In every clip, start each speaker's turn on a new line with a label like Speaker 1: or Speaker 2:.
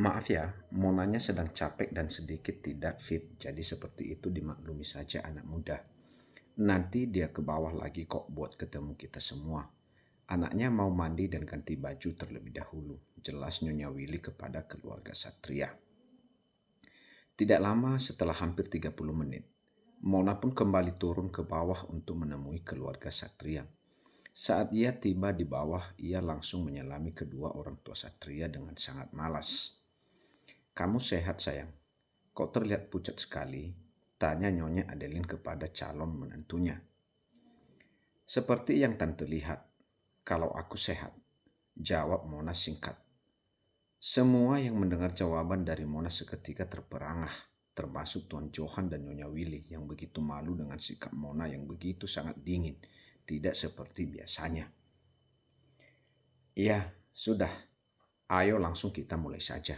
Speaker 1: Maaf ya, Monanya sedang capek dan sedikit tidak fit, jadi seperti itu dimaklumi saja anak muda. Nanti dia ke bawah lagi kok buat ketemu kita semua. Anaknya mau mandi dan ganti baju terlebih dahulu, jelas Nyonya Willy kepada keluarga Satria. Tidak lama setelah hampir 30 menit, Mona pun kembali turun ke bawah untuk menemui keluarga Satria. Saat ia tiba di bawah, ia langsung menyelami kedua orang tua Satria dengan sangat malas. "Kamu sehat sayang? Kok terlihat pucat sekali?" tanya Nyonya Adeline kepada calon menantunya. "Seperti yang tante lihat, kalau aku sehat," jawab Mona singkat. Semua yang mendengar jawaban dari Mona seketika terperangah, termasuk Tuan Johan dan Nyonya Willy yang begitu malu dengan sikap Mona yang begitu sangat dingin, tidak seperti biasanya. "Iya, sudah. Ayo langsung kita mulai saja.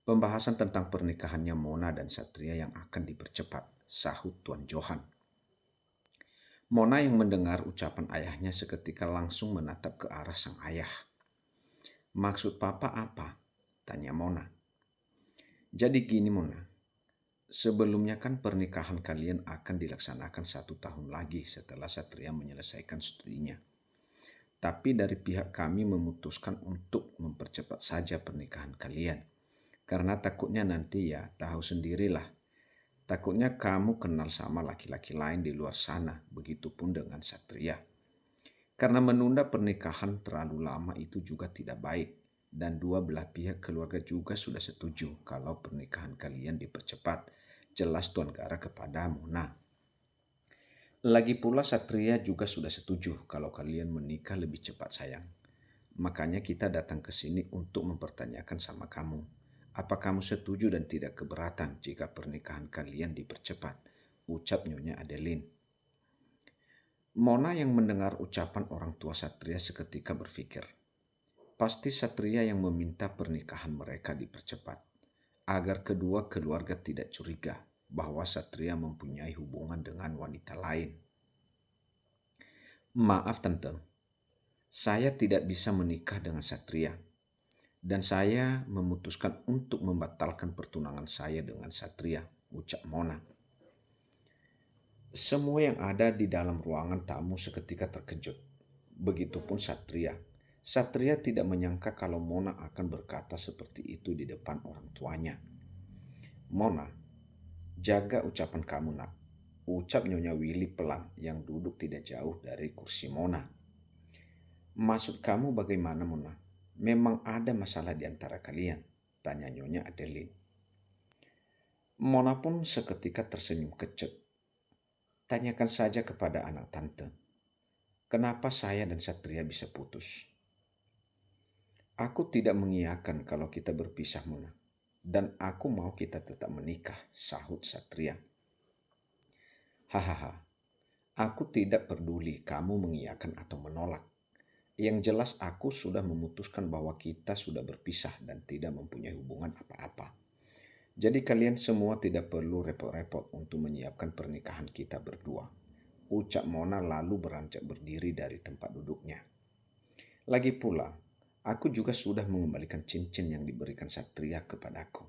Speaker 1: Pembahasan tentang pernikahannya Mona dan Satria yang akan dipercepat," sahut Tuan Johan. Mona yang mendengar ucapan ayahnya seketika langsung menatap ke arah sang ayah. "Maksud papa apa?" tanya Mona. "Jadi gini Mona, sebelumnya kan pernikahan kalian akan dilaksanakan 1 tahun lagi setelah Satria menyelesaikan studinya. Tapi dari pihak kami memutuskan untuk mempercepat saja pernikahan kalian. Karena takutnya nanti ya tahu sendirilah. Takutnya kamu kenal sama laki-laki lain di luar sana, begitupun dengan Satria. Karena menunda pernikahan terlalu lama itu juga tidak baik. Dan dua belah pihak keluarga juga sudah setuju kalau pernikahan kalian dipercepat. Jelas Tuan Gara kepada Mona. Lagi pula Satria juga sudah setuju kalau kalian menikah lebih cepat sayang. Makanya kita datang ke sini untuk mempertanyakan sama kamu. Apa kamu setuju dan tidak keberatan jika pernikahan kalian dipercepat? Ucap Nyonya Adeline. Mona yang mendengar ucapan orang tua Satria seketika berpikir, pasti Satria yang meminta pernikahan mereka dipercepat, agar kedua keluarga tidak curiga bahwa Satria mempunyai hubungan dengan wanita lain. "Maaf tante, saya tidak bisa menikah dengan Satria, dan saya memutuskan untuk membatalkan pertunangan saya dengan Satria," ucap Mona. Semua yang ada di dalam ruangan tamu seketika terkejut. Begitupun Satria. Satria tidak menyangka kalau Mona akan berkata seperti itu di depan orang tuanya. "Mona, jaga ucapan kamu nak," ucap Nyonya Willy pelan yang duduk tidak jauh dari kursi Mona. "Maksud kamu bagaimana Mona? Memang ada masalah di antara kalian?" tanya Nyonya Adeline. Mona pun seketika tersenyum kecut. "Tanyakan saja kepada anak tante. Kenapa saya dan Satria bisa putus?" "Aku tidak mengiyakan kalau kita berpisah Mona. Dan aku mau kita tetap menikah," sahut Satria. "Hahaha, aku tidak peduli kamu mengiyakan atau menolak. Yang jelas aku sudah memutuskan bahwa kita sudah berpisah dan tidak mempunyai hubungan apa-apa. Jadi kalian semua tidak perlu repot-repot untuk menyiapkan pernikahan kita berdua," ucap Mona lalu beranjak berdiri dari tempat duduknya. "Lagi pula, aku juga sudah mengembalikan cincin yang diberikan Satria kepadaku.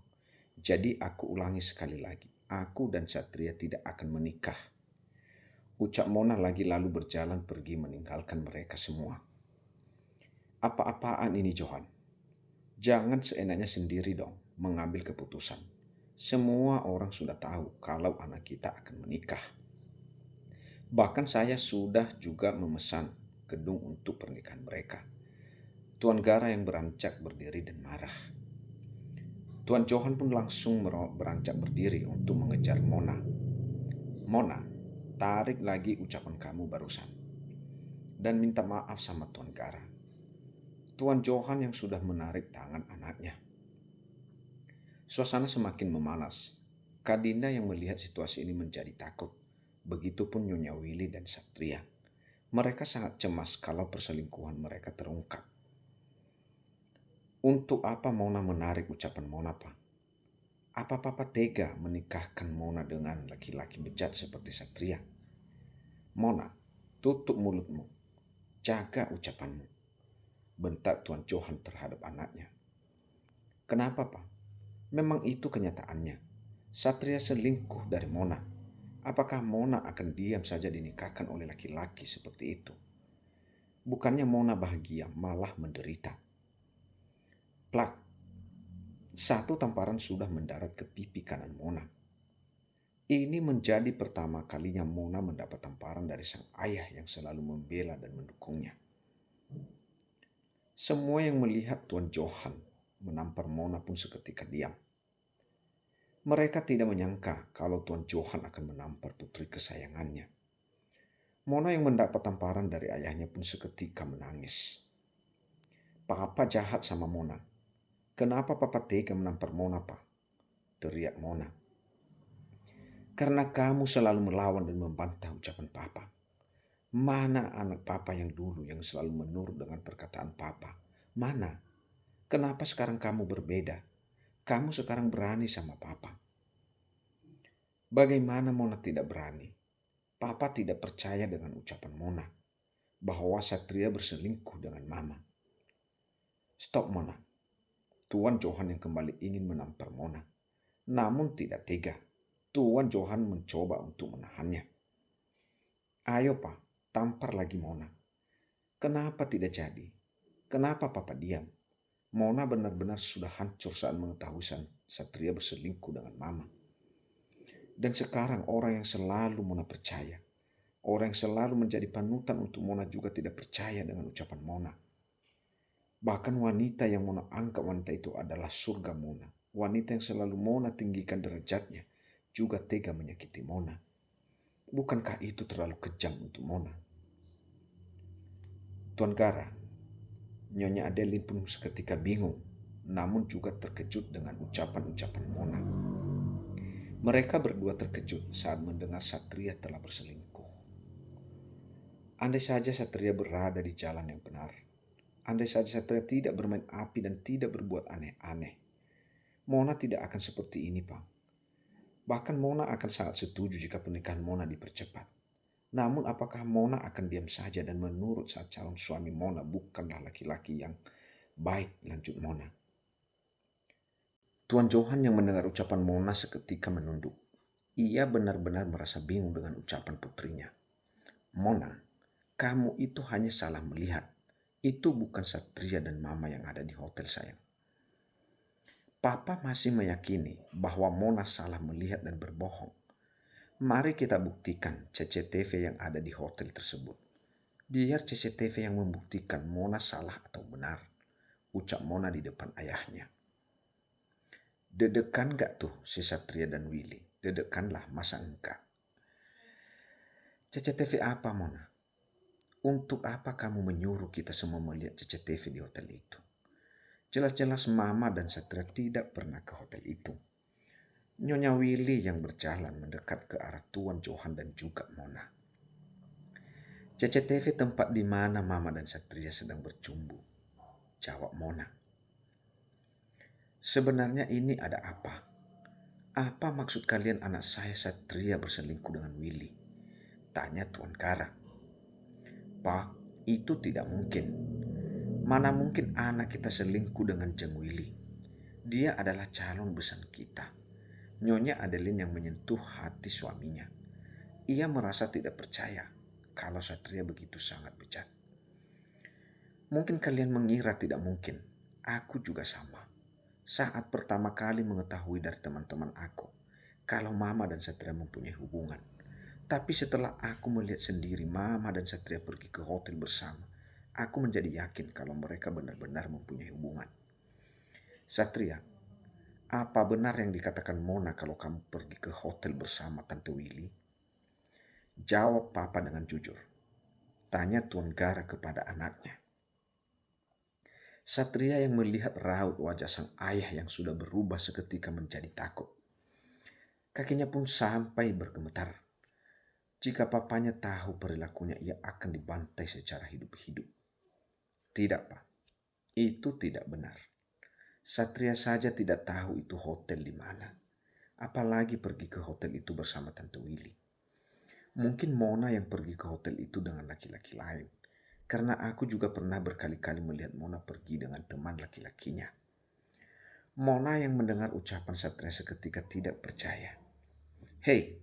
Speaker 1: Jadi aku ulangi sekali lagi, aku dan Satria tidak akan menikah," ucap Mona lagi lalu berjalan pergi meninggalkan mereka semua. "Apa-apaan ini Johan? Jangan seenaknya sendiri dong mengambil keputusan. Semua orang sudah tahu kalau anak kita akan menikah. Bahkan saya sudah juga memesan gedung untuk pernikahan mereka." Tuan Gara yang beranjak berdiri dan marah. Tuan Johan pun langsung beranjak berdiri untuk mengejar Mona. "Mona, tarik lagi ucapan kamu barusan. Dan minta maaf sama Tuan Gara." Tuan Johan yang sudah menarik tangan anaknya. Suasana semakin memanas. Kak Dinda yang melihat situasi ini menjadi takut. Begitupun Nyonya Willy dan Satria. Mereka sangat cemas kalau perselingkuhan mereka terungkap. Untuk apa Mona menarik ucapan Mona, Pak? Apa Papa tega menikahkan Mona dengan laki-laki bejat seperti Satria? "Mona, tutup mulutmu. Jaga ucapanmu," bentak Tuan Johan terhadap anaknya. "Kenapa, Pak? Memang itu kenyataannya. Satria selingkuh dari Mona. Apakah Mona akan diam saja dinikahkan oleh laki-laki seperti itu? Bukannya Mona bahagia, malah menderita. Plak, satu tamparan sudah mendarat ke pipi kanan Mona. Ini menjadi pertama kalinya Mona mendapat tamparan dari sang ayah yang selalu membela dan mendukungnya. Semua yang melihat Tuan Johan menampar Mona pun seketika diam. Mereka tidak menyangka kalau Tuan Johan akan menampar putri kesayangannya. Mona yang mendapat tamparan dari ayahnya pun seketika menangis. Papa jahat sama Mona. Kenapa Papa tega menampar Mona, Pak? Teriak Mona. Karena kamu selalu melawan dan membantah ucapan Papa. Mana anak Papa yang dulu yang selalu menurut dengan perkataan Papa? Mana? Kenapa sekarang kamu berbeda? Kamu sekarang berani sama Papa. Bagaimana Mona tidak berani? Papa tidak percaya dengan ucapan Mona bahwa Satria berselingkuh dengan Mama. Stop Mona. Tuan Johan yang kembali ingin menampar Mona. Namun tidak tega. Tuan Johan mencoba untuk menahannya. Ayo Pak, tampar lagi Mona. Kenapa tidak jadi? Kenapa Papa diam? Mona benar-benar sudah hancur saat mengetahui Satria berselingkuh dengan Mama. Dan sekarang orang yang selalu Mona percaya, orang yang selalu menjadi panutan untuk Mona juga tidak percaya dengan ucapan Mona. Bahkan wanita yang Mona anggap wanita itu adalah surga Mona, wanita yang selalu Mona tinggikan derajatnya, juga tega menyakiti Mona. Bukankah itu terlalu kejam untuk Mona? Tuan Gara, Nyonya Adeline pun seketika bingung, namun juga terkejut dengan ucapan-ucapan Mona. Mereka berdua terkejut saat mendengar Satria telah berselingkuh. Andai saja Satria berada di jalan yang benar. Andai saja Satria tidak bermain api dan tidak berbuat aneh-aneh. Mona tidak akan seperti ini, Pak. Bahkan Mona akan sangat setuju jika pernikahan Mona dipercepat. Namun apakah Mona akan diam saja dan menurut saat calon suami Mona bukanlah laki-laki yang baik, lanjut Mona. Tuan Johan yang mendengar ucapan Mona seketika menunduk. Ia benar-benar merasa bingung dengan ucapan putrinya. Mona, kamu itu hanya salah melihat. Itu bukan Satria dan Mama yang ada di hotel sayang. Papa masih meyakini bahwa Mona salah melihat dan berbohong. Mari kita buktikan CCTV yang ada di hotel tersebut. Biar CCTV yang membuktikan Mona salah atau benar, ucap Mona di depan ayahnya. Dedekan gak tuh si Satria dan Willy? Dedekanlah, masa enggak? CCTV apa Mona? Untuk apa kamu menyuruh kita semua melihat CCTV di hotel itu? Jelas-jelas Mama dan Satria tidak pernah ke hotel itu. Nyonya Willy yang berjalan mendekat ke arah Tuan Johan dan juga Mona. CCTV tempat di mana Mama dan Satria sedang bercumbu, jawab Mona. Sebenarnya ini ada apa? Apa maksud kalian anak saya Satria berselingkuh dengan Willy? Tanya Tuan Kara. Pak, itu tidak mungkin. Mana mungkin anak kita selingkuh dengan Jeng Willy? Dia adalah calon besan kita. Nyonya Adeline yang menyentuh hati suaminya. Ia merasa tidak percaya kalau Satria begitu sangat bejat. Mungkin kalian mengira tidak mungkin. Aku juga sama. Saat pertama kali mengetahui dari teman-teman aku kalau Mama dan Satria mempunyai hubungan. Tapi setelah aku melihat sendiri Mama dan Satria pergi ke hotel bersama, aku menjadi yakin kalau mereka benar-benar mempunyai hubungan. Satria, apa benar yang dikatakan Mona kalau kamu pergi ke hotel bersama Tante Willy? Jawab Papa dengan jujur. Tanya Tuan Gara kepada anaknya. Satria yang melihat raut wajah sang ayah yang sudah berubah seketika menjadi takut. Kakinya pun sampai bergemetar. Jika papanya tahu perilakunya, ia akan dibantai secara hidup-hidup. Tidak, Pak. Itu tidak benar. Satria saja tidak tahu itu hotel di mana. Apalagi pergi ke hotel itu bersama Tante Willy. Mungkin Mona yang pergi ke hotel itu dengan laki-laki lain. Karena aku juga pernah berkali-kali melihat Mona pergi dengan teman laki-lakinya. Mona yang mendengar ucapan Satria seketika tidak percaya. "Hei,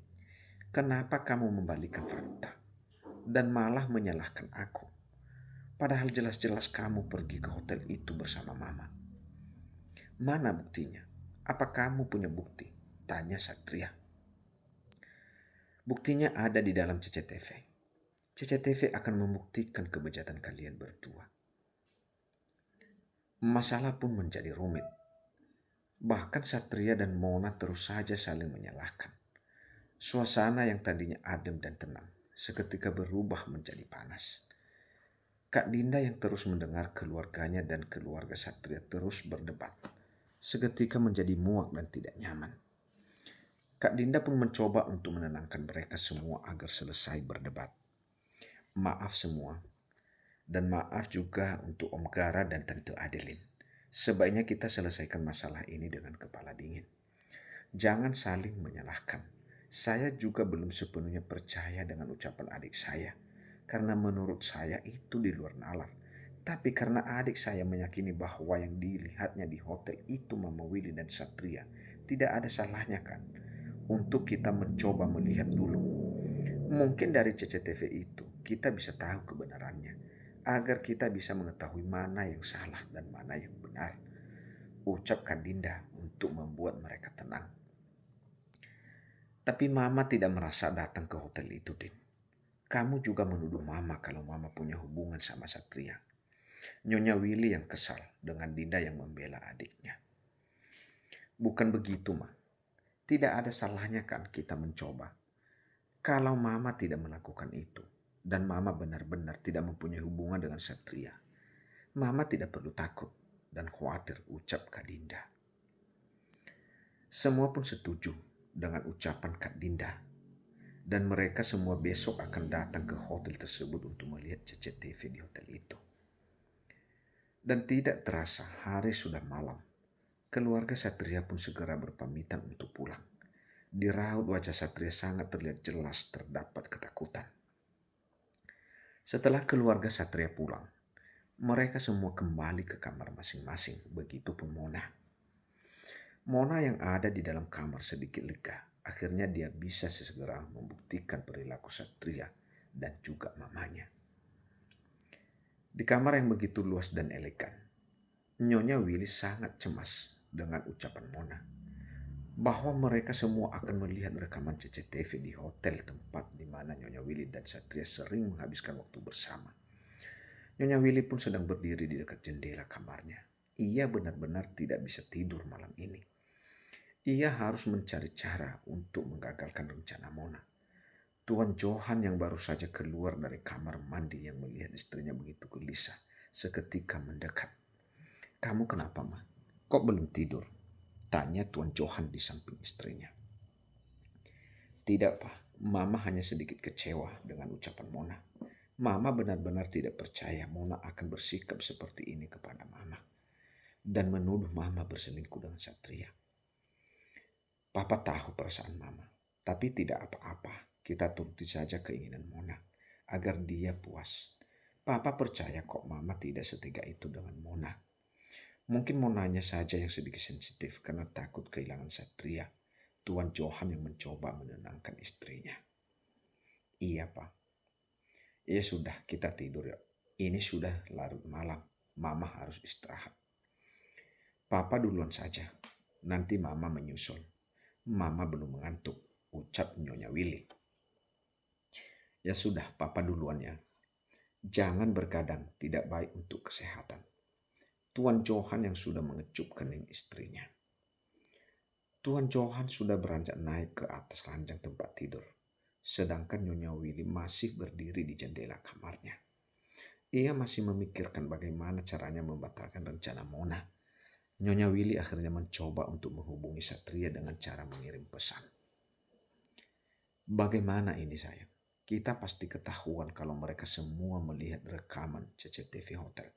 Speaker 1: kenapa kamu membalikkan fakta dan malah menyalahkan aku? Padahal jelas-jelas kamu pergi ke hotel itu bersama Mama. Mana buktinya? Apa kamu punya bukti?" tanya Satria. "Buktinya ada di dalam CCTV. CCTV akan membuktikan kebejatan kalian berdua." Masalah pun menjadi rumit. Bahkan Satria dan Mona terus saja saling menyalahkan. Suasana yang tadinya adem dan tenang seketika berubah menjadi panas. Kak Dinda yang terus mendengar keluarganya dan keluarga Satria terus berdebat, seketika menjadi muak dan tidak nyaman. Kak Dinda pun mencoba untuk menenangkan mereka semua agar selesai berdebat. "Maaf semua, dan maaf juga untuk Om Gara dan Tante Adeline. Sebaiknya kita selesaikan masalah ini dengan kepala dingin. Jangan saling menyalahkan. Saya juga belum sepenuhnya percaya dengan ucapan adik saya, karena menurut saya itu di luar nalar. Tapi karena adik saya meyakini bahwa yang dilihatnya di hotel itu Mama Willy dan Satria, tidak ada salahnya kan untuk kita mencoba melihat dulu. Mungkin dari CCTV itu kita bisa tahu kebenarannya, agar kita bisa mengetahui mana yang salah dan mana yang benar," ucap Kak Dinda untuk membuat mereka tenang. "Tapi Mama tidak merasa datang ke hotel itu, Din. Kamu juga menuduh Mama kalau Mama punya hubungan sama Satria," Nyonya Willy yang kesal dengan Dinda yang membela adiknya. "Bukan begitu, Ma. Tidak ada salahnya kan kita mencoba. Kalau Mama tidak melakukan itu, dan Mama benar-benar tidak mempunyai hubungan dengan Satria, Mama tidak perlu takut dan khawatir," ucap Kak Dinda. Semua pun setuju dengan ucapan Kak Dinda, dan mereka semua besok akan datang ke hotel tersebut untuk melihat CCTV di hotel itu. Dan tidak terasa hari sudah malam. Keluarga Satria pun segera berpamitan untuk pulang. Di raut wajah Satria sangat terlihat jelas terdapat ketakutan. Setelah keluarga Satria pulang, mereka semua kembali ke kamar masing-masing, begitupun Mona. Mona yang ada di dalam kamar sedikit lega. Akhirnya dia bisa sesegera membuktikan perilaku Satria dan juga mamanya. Di kamar yang begitu luas dan elegan, Nyonya Willy sangat cemas dengan ucapan Mona bahwa mereka semua akan melihat rekaman CCTV di hotel tempat di mana Nyonya Willy dan Satria sering menghabiskan waktu bersama. Nyonya Willy pun sedang berdiri di dekat jendela kamarnya. Ia benar-benar tidak bisa tidur malam ini. Ia harus mencari cara untuk menggagalkan rencana Mona. Tuan Johan yang baru saja keluar dari kamar mandi yang melihat istrinya begitu gelisah seketika mendekat. "Kamu kenapa, Ma? Kok belum tidur?" tanya Tuan Johan di samping istrinya. "Tidak, Pak. Mama hanya sedikit kecewa dengan ucapan Mona. Mama benar-benar tidak percaya Mona akan bersikap seperti ini kepada Mama dan menuduh Mama berselingkuh dengan Satria. Papa tahu perasaan Mama, tapi tidak apa-apa. Kita turuti saja keinginan Mona agar dia puas. Papa percaya kok Mama tidak setega itu dengan Mona. Mungkin Monanya saja yang sedikit sensitif karena takut kehilangan Satria." Tuan Johan yang mencoba menenangkan istrinya. "Iya, Pak. Ya sudah, kita tidur yuk. Ini sudah larut malam. Mama harus istirahat." "Papa duluan saja. Nanti Mama menyusul. Mama belum mengantuk," ucap Nyonya Willy. "Ya sudah, Papa duluan ya. Jangan bergadang, tidak baik untuk kesehatan." Tuan Johan yang sudah mengecup kening istrinya. Tuan Johan sudah beranjak naik ke atas ranjang tempat tidur, sedangkan Nyonya Willy masih berdiri di jendela kamarnya. Ia masih memikirkan bagaimana caranya membatalkan rencana Mona. Nyonya Willy akhirnya mencoba untuk menghubungi Satria dengan cara mengirim pesan. "Bagaimana ini, sayang? Kita pasti ketahuan kalau mereka semua melihat rekaman CCTV hotel,"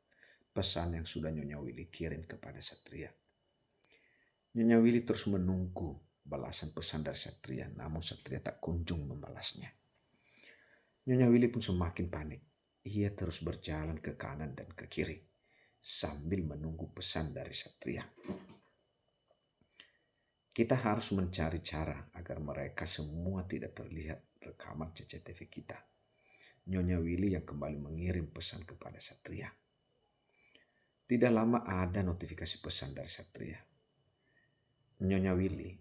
Speaker 1: pesan yang sudah Nyonya Willy kirim kepada Satria. Nyonya Willy terus menunggu balasan pesan dari Satria, namun Satria tak kunjung membalasnya. Nyonya Willy pun semakin panik. Ia terus berjalan ke kanan dan ke kiri sambil menunggu pesan dari Satria. Kita harus mencari cara agar mereka semua tidak terlihat rekaman CCTV kita. Nyonya Willy yang kembali mengirim pesan kepada Satria. Tidak lama ada notifikasi pesan dari Satria. Nyonya Willy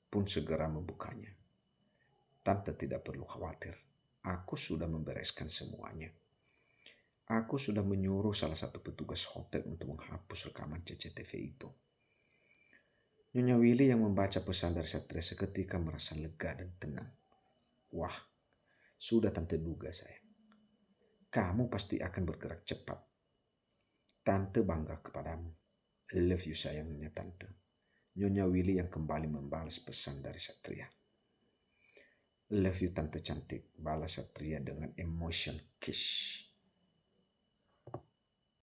Speaker 1: pun segera membukanya. Tante tidak perlu khawatir. Aku sudah membereskan semuanya. Aku sudah menyuruh salah satu petugas hotel untuk menghapus rekaman CCTV itu. Nyonya Willy yang membaca pesan dari Satria seketika merasa lega dan tenang. Wah, sudah tante duga saya. Kamu pasti akan bergerak cepat. Tante bangga kepadamu. Love you sayangnya tante. Nyonya Willy yang kembali membalas pesan dari Satria. Love you tante cantik, balas Satria dengan emotion kiss.